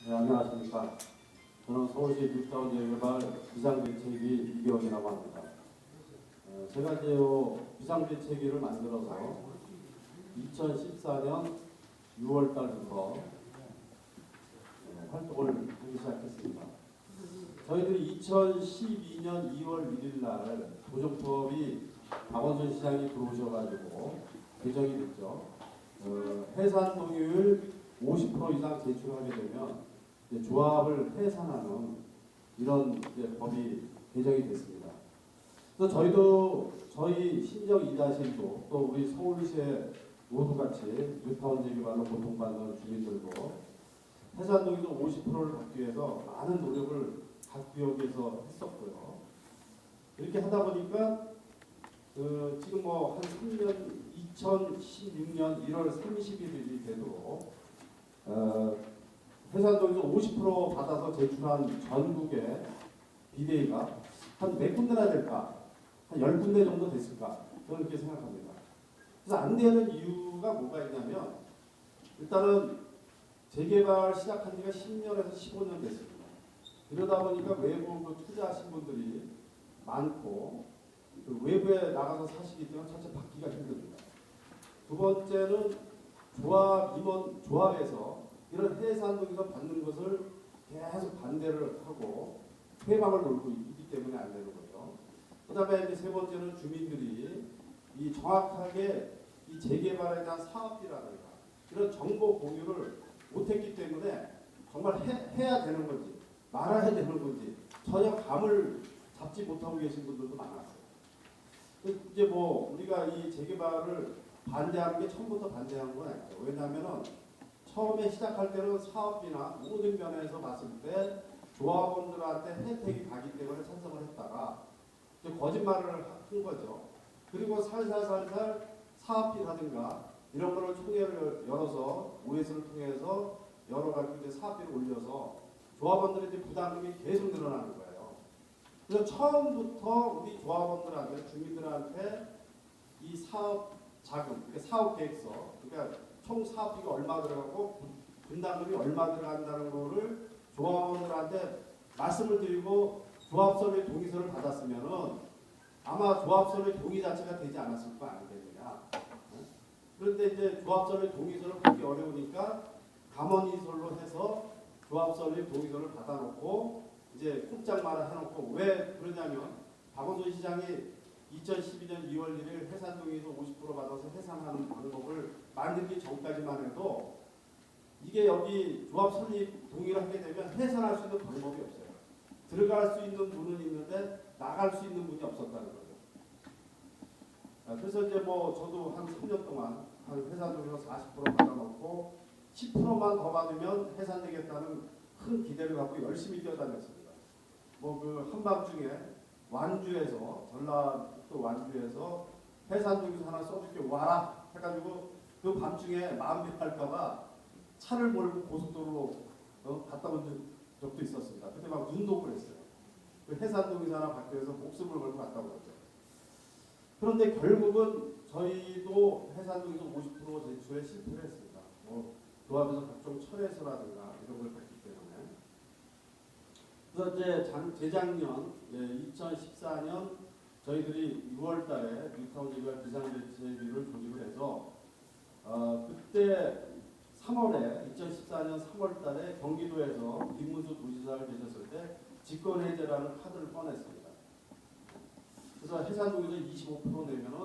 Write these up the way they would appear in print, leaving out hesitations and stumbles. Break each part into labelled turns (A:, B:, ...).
A: 네, 안녕하십니까. 저는 서울시 뉴타운 재개발 비상대책위 이경이라고 합니다. 제가 이제 비상대책위를 만들어서 2014년 6월 달부터 활동을 하기 시작했습니다. 저희들이 2012년 2월 1일 날 도정법이 박원순 시장이 들어오셔가지고 개정이 됐죠. 해산 동의율 50% 이상 제출하게 되면 조합을 해산하는 이런 법이 개정이 됐습니다. 그래서 저희도 저희 신정 2-1도 또 우리 서울시에 모두 같이 뉴타운 재개발로 고통받는 주민들도 해산 동의율 50%를 받기 위해서 많은 노력을 각 구역에서 했었고요. 이렇게 하다 보니까 지금 한 3년 2016년 1월 30일이 되도록 해산 동의율 50% 받아서 제출한 전국의 비대위가 한 몇 군데나 될까? 한 10군데 정도 됐을까? 저는 그렇게 생각합니다. 그래서 안 되는 이유가 뭐가 있냐면 일단은 재개발 시작한 지가 10년에서 15년 됐습니다. 이러다 보니까 외부 투자하신 분들이 많고 외부에 나가서 사시기 때문에 첫째 받기가 힘듭니다. 두 번째는 조합에서 이런 해산 동의서 받는 것을 계속 반대를 하고 회방을 놀고 있기 때문에 안 되는 거죠. 그다음에 이제 세 번째는 주민들이 이 정확하게 이 재개발에 대한 사업비라든가 이런 정보 공유를 못했기 때문에 정말 해야 되는 건지 말아야 되는 건지 전혀 감을 잡지 못하고 계신 분들도 많았어요. 이제 우리가 이 재개발을 반대하는 게 처음부터 반대한 건 아니죠. 왜냐하면은 처음에 시작할 때는 사업비나 모든 면에서 봤을 때 조합원들한테 혜택이 가기 때문에 찬성을 했다가 이제 거짓말을 한 거죠. 그리고 살살살살 사업비라든가 이런 거를 총회를 열어서 OS를 통해서 열어가지고 이제 사업비를 올려서 조합원들의 이제 부담금이 계속 늘어나는 거예요. 그래서 처음부터 우리 조합원들한테 주민들한테 이 사업 자금, 그러니까 사업 계획서, 그러니까 총 사업비가 얼마 들어가고 분담금이 얼마 들어간다는 거를 조합원들한테 말씀을 드리고 조합설의 동의서를 받았으면은 아마 조합설의 동의 자체가 되지 않았을 거 아니겠느냐. 그런데 이제 조합설의 동의서를 받기 어려우니까 감언이설로 해서 조합설의 동의서를 받아놓고 이제 꼼짝마라 해놓고 왜 그러냐면 박원순 시장이 2012년 2월 1일 해산 동의에서 50% 받아서 해산하는 방법을 만들기 전까지만 해도 이게 여기 조합 설립 동의를 하게 되면 해산할 수 있는 방법이 없어요. 들어갈 수 있는 문은 있는데 나갈 수 있는 문이 없었다는 거죠. 그래서 이제 저도 한 3년 동안 한 해산 동의서 40% 받아놓고 10%만 더 받으면 해산되겠다는 큰 기대를 갖고 열심히 뛰어다녔습니다. 그 한밤중에 완주에서 전라도 완주에서 해산 동의서 하나 써줄게 와라 해가지고 그 밤중에 마음 급할까봐 차를 몰고 고속도로로 갔다 온 적도 있었습니다. 그때 막 눈도 그랬어요. 그 해산 동의서 하나 받기 위해서 목숨을 걸고 갔다 온 거죠. 그런데 결국은 저희도 해산 동의서 50% 제출에 실패를 했습니다. 조합에서 각종 철회서라든가 이런 걸 받기 때문에. 그래서 이제 재작년 2014년 저희들이 6월달에 뉴타운 재개발 비상대책위를 조직을 해서 그때 3월에 2014년 3월달에 경기도에서 김문수 도지사가 계셨을 때 직권해제라는 카드를 꺼냈습니다. 그래서 해산 동의서 25% 내면은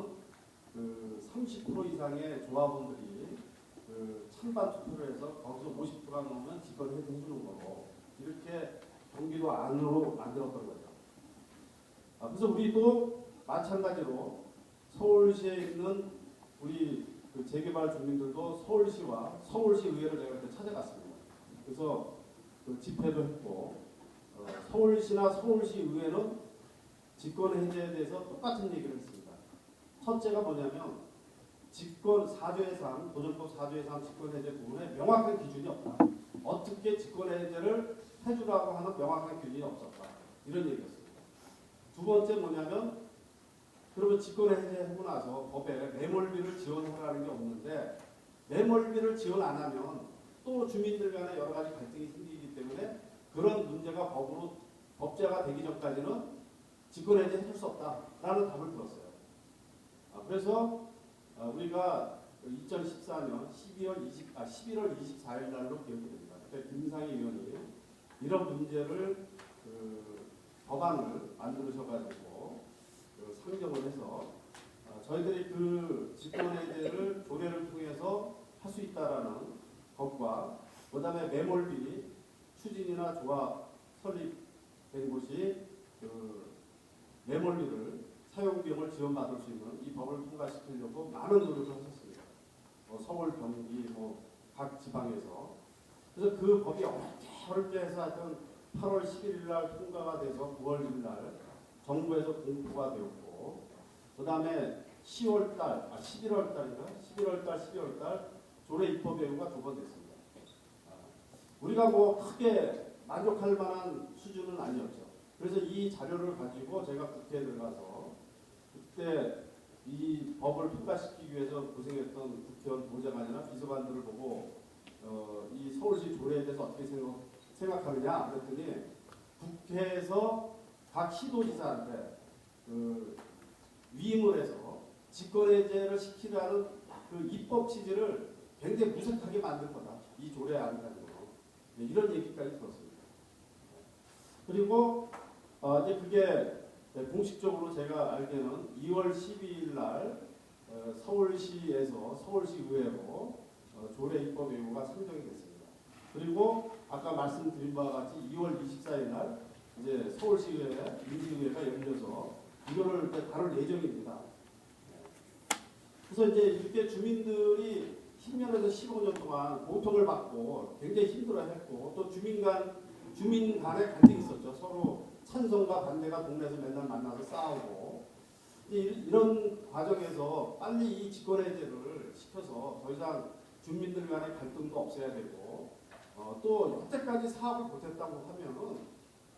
A: 30% 이상의 조합원들이 찬반 투표를 해서 거기서 50%가 넘으면 직권해제 해주는 거로 이렇게 경기도 안으로 만들었던 거죠. 그래서 우리도 마찬가지로 서울시에 있는 우리 재개발 주민들도 서울시와 서울시의회를 제가 그때 찾아갔습니다. 그래서 집회도 했고 서울시나 서울시의회는 직권해제에 대해서 똑같은 얘기를 했습니다. 첫째가 뭐냐면 사조회상, 도정법 사조회상 직권해제 부분에 명확한 기준이 없다. 어떻게 직권해제를 해주라고 하는 명확한 기준이 없었다. 이런 얘기였습니다. 두 번째 뭐냐면 그러면 직권해제하고 나서 법에 매몰비를 지원하라는 게 없는데 매몰비를 지원 안 하면 또 주민들 간에 여러 가지 갈등이 생기기 때문에 그런 문제가 법제가 되기 전까지는 직권해제 해줄 수 없다라는 답을 들었어요. 그래서 우리가 2014년 11월 24일 날로 기억이 됩니다. 그때 김상희 의원이 이런 문제를 법안을 만들으셔가지고 상정을 해서 저희들이 그 직권해제를 조례를 통해서 할 수 있다라는 것과 그다음에 매몰비 추진이나 조합 설립된 곳이 매몰비를 사용 비용을 지원받을 수 있는 이 법을 통과시키려고 많은 노력을 하셨습니다. 서울, 경기, 각 지방에서. 그래서 그 법이 어렵게 해서 하여튼 8월 11일 날 통과가 돼서 9월 1일 날 정부에서 공포가 되었고, 그 다음에 11월 달 조례 입법 예고가 2번 됐습니다. 우리가 크게 만족할 만한 수준은 아니었죠. 그래서 이 자료를 가지고 제가 국회에 들어가서 그때 이 법을 통과시키기 위해서 고생했던 국회의원 보좌관이나 비서관들을 보고 이 서울시 조례에 대해서 어떻게 생각하느냐 그랬더니 국회에서 각 시도지사한테 위임을 해서 직권해제를 시키라는 그 입법 취지를 굉장히 무색하게 만들 거다. 이 조례 안 가지고 이런 얘기까지 들었습니다. 그리고 이제 그게 공식적으로 제가 알기에는 2월 12일 날 서울시에서 서울시의회로 조례 입법 예고가 상정이 됐습니다. 그리고 아까 말씀드린 바와 같이 2월 24일 날 이제 서울시의회 민주의회가 열려서 이거를 다룰 예정입니다. 그래서 이제 이렇게 주민들이 10년에서 15년 동안 고통을 받고 굉장히 힘들어했고 또 주민 간에 갈등이 있었죠. 서로 찬성과 반대가 동네에서 맨날 만나서 싸우고 이런 과정에서 빨리 이 직권해제를 시켜서 더 이상 주민들 간의 갈등도 없애야 되고 또 여태까지 사업을 못했다고 하면은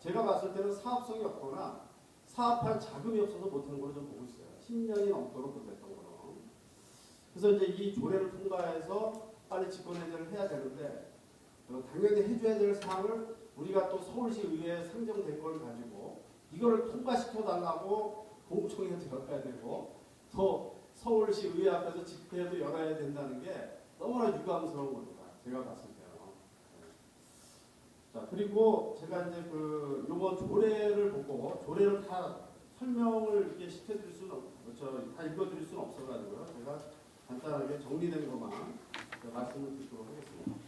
A: 제가 봤을 때는 사업성이 없거나 사업할 자금이 없어서 못하는 걸 좀 보고 있어요. 10년이 넘도록 못했던 거는. 그래서 이제 이 조례를 통과해서 빨리 직권해제를 해야 되는데 당연히 해줘야 될 사항을 우리가 또 서울시 의회에 상정된 걸 가지고 이거를 통과시켜 달라고 공청회에 들어가야 되고 또 서울시 의회 앞에서 집회도 열어야 된다는 게 너무나 유감스러운 겁니다. 제가 봤을 때는. 자, 그리고 제가 이제 요번 조례를 보고 조례를 다 설명을 이렇게 시켜드릴 수는 다 읽어드릴 수는 없어가지고요. 제가 간단하게 정리된 것만 말씀을 드리도록 하겠습니다.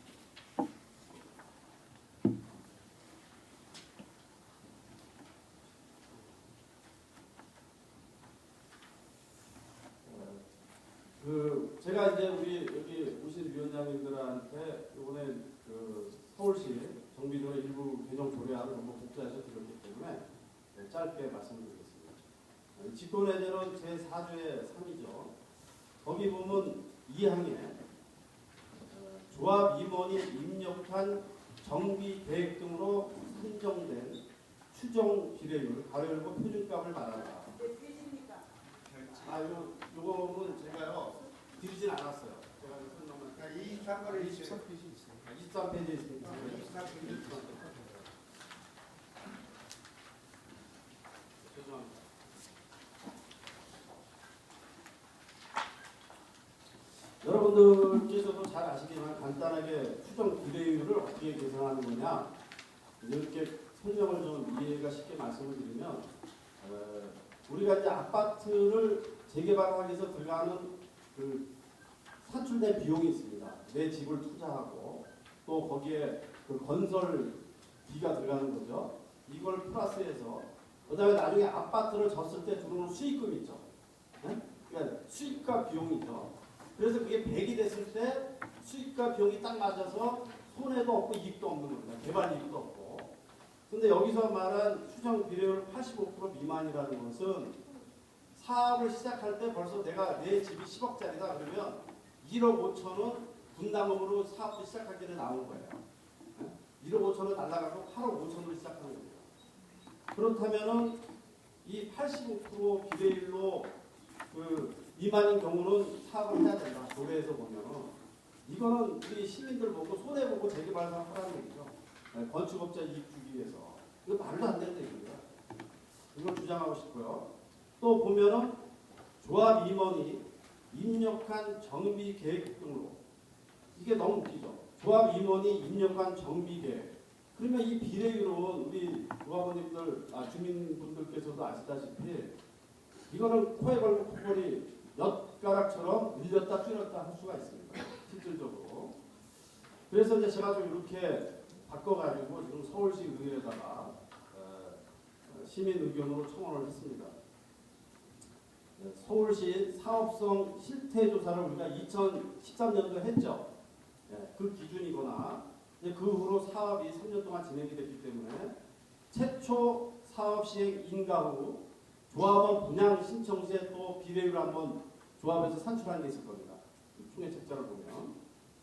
A: 제가 이제 우리 여기 오신 위원장님들한테 이번에 서울시 정비조례 일부 개정 조례안을 너무 복사해서 드렸기 때문에 짧게 말씀드리겠습니다. 직권해제는 제4조의 3이죠. 거기 보면 2항에 조합 임원이 입력한 정비 계획 등으로 산정된 추정 비례율 가로열고 표준값을 말한다. 요거는 제가요 드리진 않았어요. 제가 설명을
B: 23번에 23페이지 있어요.
A: 23페이지에 있습니다.
B: 23페이지.
A: 죄송합니다. 여러분들께서도 잘 아시겠지만 간단하게 추정 비례율을 어떻게 계산하는 거냐 이렇게 설명을 좀 이해가 쉽게 말씀을 드리면 우리가 이제 아파트를 재개발하기 위해서 들어가는 산출된 비용이 있습니다. 내 집을 투자하고 또 거기에 건설비가 들어가는 거죠. 이걸 플러스해서 그다음에 나중에 아파트를 졌을 때 들어오는 수익금이 있죠. 네? 그러니까 수익과 비용이죠. 그래서 그게 100이 됐을 때 수익과 비용이 딱 맞아서 손해도 없고 이익도 없는 겁니다. 개발 이익도 없고. 근데 여기서 말한 추정 비례율 85% 미만이라는 것은 사업을 시작할 때 벌써 내 집이 10억짜리다 그러면 1억 5천은 분담금으로 사업을 시작할 때는 나오는 거예요. 1억 5천은 날라가고 8억 5천으로 시작하는 거예요. 그렇다면은 이 85% 비례율로 미만인 경우는 사업을 해야 된다. 조례에서 보면은 이거는 우리 시민들 보고 손해 보고 재개발 하라는 얘기죠. 건축업자 이익 주기 위해서. 이거 말도 안 되는 얘기입니다. 이걸 주장하고 싶고요. 또 보면은 조합 임원이 입력한 정비 계획 등으로, 이게 너무 웃기죠. 조합 임원이 입력한 정비 계획. 그러면 이 비례율은 우리 조합원님들, 주민분들께서도 아시다시피 이거는 코에 걸고 콧볼이 엿가락처럼 늘렸다 줄였다 할 수가 있습니다. 실질적으로. 그래서 이제 제가 좀 이렇게 바꿔가지고 지금 서울시 의회에다가 시민 의견으로 청원을 했습니다. 서울시 사업성 실태 조사를 우리가 2013년도에 했죠. 그 기준이거나 그 후로 사업이 3년 동안 진행이 됐기 때문에 최초 사업 시행 인가 후 조합원 분양 신청 시에 또 비례율을 한번 조합에서 산출한 게 있을 겁니다. 총회 책자를 보면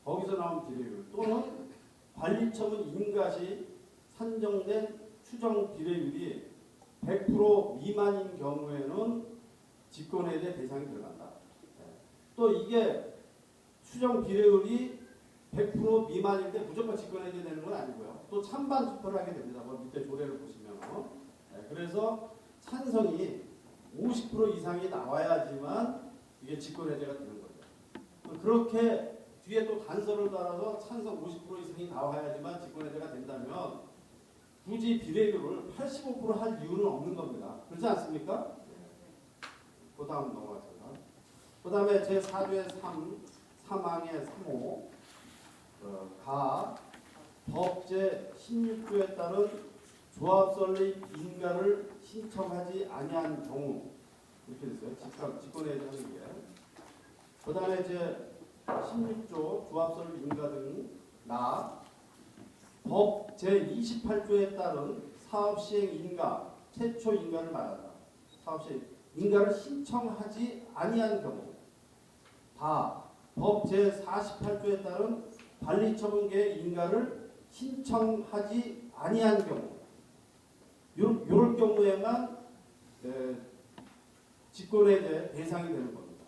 A: 거기서 나온 비례율 또는 관리처분 인가 시 산정된 추정 비례율이 100% 미만인 경우에는 직권해제 대상이 들어간다. 또 이게 추정 비례율이 100% 미만인데 무조건 직권해제 되는 건 아니고요. 또 찬반 투표를 하게 됩니다. 밑에 조례를 보시면. 그래서 찬성이 50% 이상이 나와야지만 이게 직권해제가 되는 거죠. 그렇게 뒤에 또 단서를 달아서 찬성 50% 이상이 나와야지만 직권해제가 된다면 굳이 비례율을 85%할 이유는 없는 겁니다. 그렇지 않습니까? 그 다음 넘어가겠습니다. 그 다음에 제4조의 3항의 3호 가 법제 16조에 따른 조합 설립 인가를 신청하지 아니한 경우 이렇게 됐어요. 직권해제 하는 게. 그 다음에 제 16조 조합 설립 인가 등 법 제28조에 따른 사업 시행 인가 최초 인가를 말한다. 사업 시행 인가를 신청하지 아니한 경우 법 제48조에 따른 관리처분계획 인가를 신청하지 아니한 경우 이럴 경우에만 직권해제 대상이 되는 겁니다.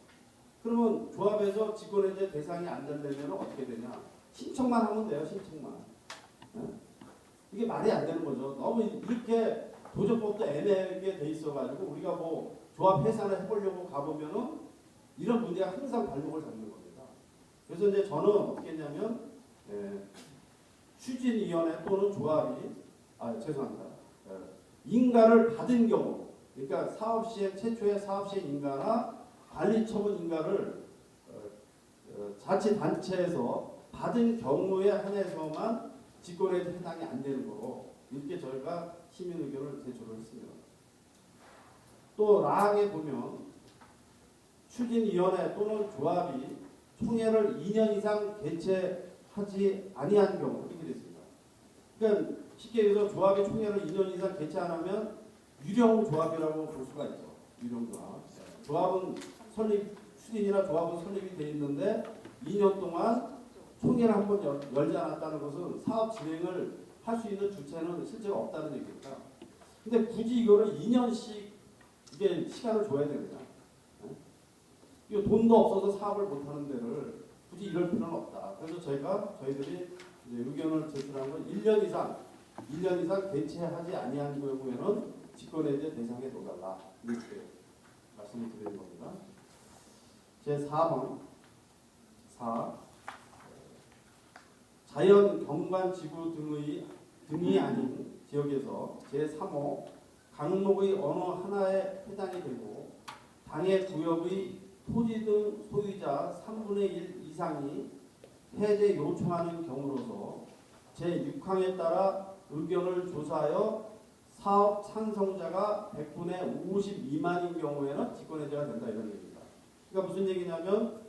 A: 그러면 조합에서 직권해제 대상이 안 되려면 어떻게 되냐? 신청만 하면 돼요. 신청만. 이게 말이 안 되는 거죠. 너무 이렇게 도저법도 애매하게 돼 있어가지고 우리가 뭐 조합 해산을 해보려고 가보면은 이런 문제가 항상 발목을 잡는 겁니다. 그래서 이제 저는 어떻게 했냐면 추진위원회 또는 조합이 죄송합니다. 인가를 받은 경우, 그러니까 사업시행 최초의 사업시행 인가나 관리처분 인가를 자치단체에서 받은 경우에 한해서만 직권해제 해당이 안 되는 거로 이렇게 저희가 시민 의견을 제출을 했습니다. 또 라항에 보면 추진위원회 또는 조합이 총회를 2년 이상 개최하지 아니한 경우 이렇게 됐습니다. 그러니까 쉽게 얘기해서 조합이 총회를 2년 이상 개최 안 하면 유령 조합이라고 볼 수가 있죠. 유령 조합. 조합은 추진이나 조합은 설립이 돼 있는데 2년 동안 총회를 한번 열지 않았다는 것은 사업 진행을 할 수 있는 주체는 실제로 없다는 얘기입니다. 근데 굳이 이거를 2년씩 이게 시간을 줘야 됩니다. 이거 돈도 없어서 사업을 못하는 데를 굳이 이럴 필요는 없다. 그래서 저희들이 이제 의견을 제출한 건 1년 이상 개최하지 아니한 경우에는 직권해제 대상에 놓달라. 이렇게 말씀을 드리는 겁니다. 제4번 4. 자연 경관 지구 등이 아닌 지역에서 제3호 강목의 어느 하나에 해당이 되고 당해 구역의 토지 등 소유자 3분의 1 이상이 해제 요청하는 경우로서 제6항에 따라 의견을 조사하여 사업 찬성자가 100분의 50 미만인 경우에는 직권해제가 된다 이런 얘기입니다. 그러니까 무슨 얘기냐면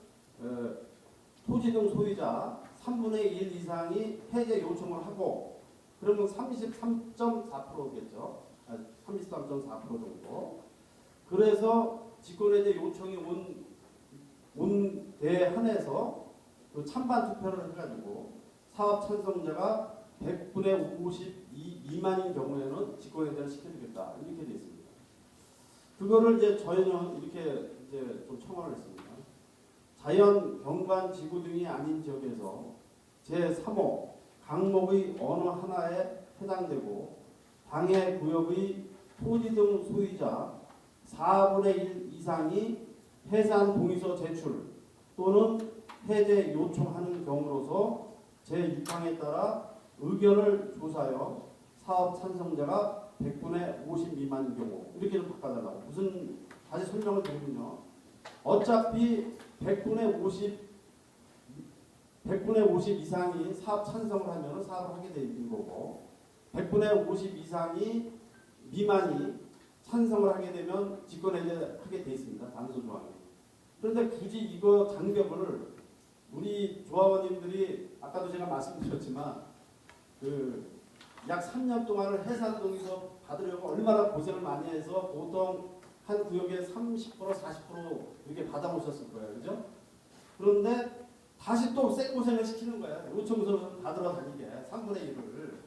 A: 토지 등 소유자 3분의 1 이상이 해제 요청을 하고 그러면 33.4%겠죠. 33.4% 정도. 그래서 직권해제 요청이 온 데에 한해서 그 찬반 투표를 해가지고 사업 찬성자가 100분의 52 미만인 경우에는 직권해제를 시켜주겠다 이렇게 되어 있습니다. 그거를 이제 저희는 이렇게 이제 좀 청원을 했습니다. 자연, 경관, 지구 등이 아닌 지역에서 제3호 강목의 어느 하나에 해당되고 방해 구역의 토지 등 소유자 4분의 1 이상이 해산 동의서 제출 또는 해제 요청하는 경우로서 제6항에 따라 의견을 조사하여 사업 찬성자가 100분의 50 미만인 경우 이렇게 좀 바꿔달라고. 무슨 다시 설명을 드리면요. 어차피 100분의 50 이상이 사업 찬성을 하면 사업을 하게 되는 거고 100분의 50 이상이 미만이 찬성을 하게 되면 직권해제하게 돼 있습니다. 단서 조항이. 그런데 굳이 이거 장벽을 우리 조합원님들이 아까도 제가 말씀드렸지만 약 3년 동안을 해산 동의서 받으려고 얼마나 고생을 많이 해서 보통 한 구역에 30% 40% 이렇게 받아오셨을 거예요. 그죠? 그런데 다시 또 쌩고생을 시키는 거예요. 요청서를 받으러 다니게 3분의 1을.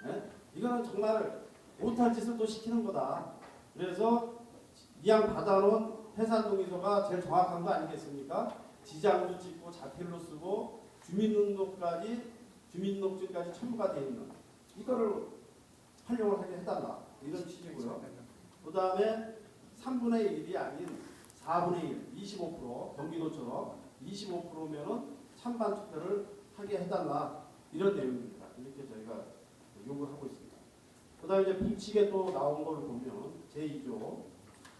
A: 예? 이거는 정말 못할 짓을 또 시키는 거다. 그래서 이양 받아놓은 해산 동의서가 제일 정확한 거 아니겠습니까? 지장도 찍고 자필로 쓰고 주민등록증까지 첨부가 되어 있는 이거를 활용을 하게 해달라 이런 취지고요. 그 다음에 3분의 1이 아닌 4분의 1, 25% 경기도처럼 25%면은 찬반 투표를 하게 해달라 이런 내용입니다. 이렇게 저희가 요구하고 있습니다. 그 다음에 이제 불칙에 또 나온 걸 보면 제2조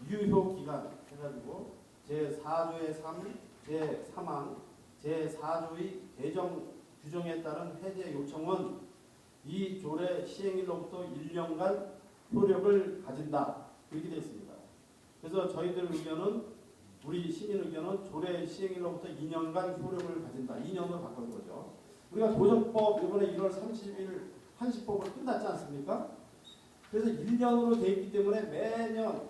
A: 유효 기간 해가지고 제4조의 3, 제3항, 제4조의 개정 규정에 따른 해제 요청은 이 조례 시행일로부터 1년간 효력을 가진다. 이렇게 되어 있습니다. 그래서 저희들 의견은 우리 시민 의견은 조례 시행일로부터 2년간 효력을 가진다. 2년으로 바꾼 거죠. 우리가 도정법 이번에 1월 30일 한시법으로 끝났지 않습니까? 그래서 1년으로 되어 있기 때문에 매년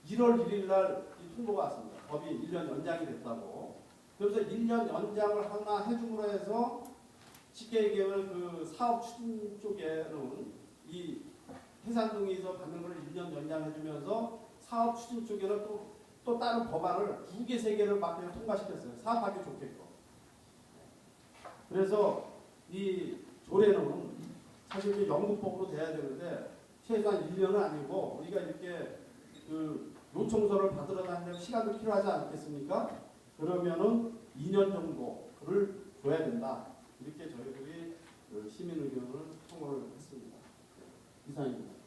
A: 1월 1일 날 통보가 왔습니다. 법이 1년 연장이 됐다고. 그래서 1년 연장을 하나 해줌으로 해서 쉽게 얘기하면 그 사업 추진 쪽에는 이 해산동의서 받는 걸 1년 연장해주면서 사업 추진 쪽에는 또 다른 법안을 2개, 3개를 막 그냥 통과시켰어요. 사업하기 좋겠고. 그래서 이 조례는 사실 영구법으로 돼야 되는데 최소한 1년은 아니고 우리가 이렇게 그 요청서를 받으러 다니는 시간도 필요하지 않겠습니까? 그러면은 2년 정도를 줘야 된다. 이렇게 저희들이 시민 의견을 청구를 했습니다. 이상입니다.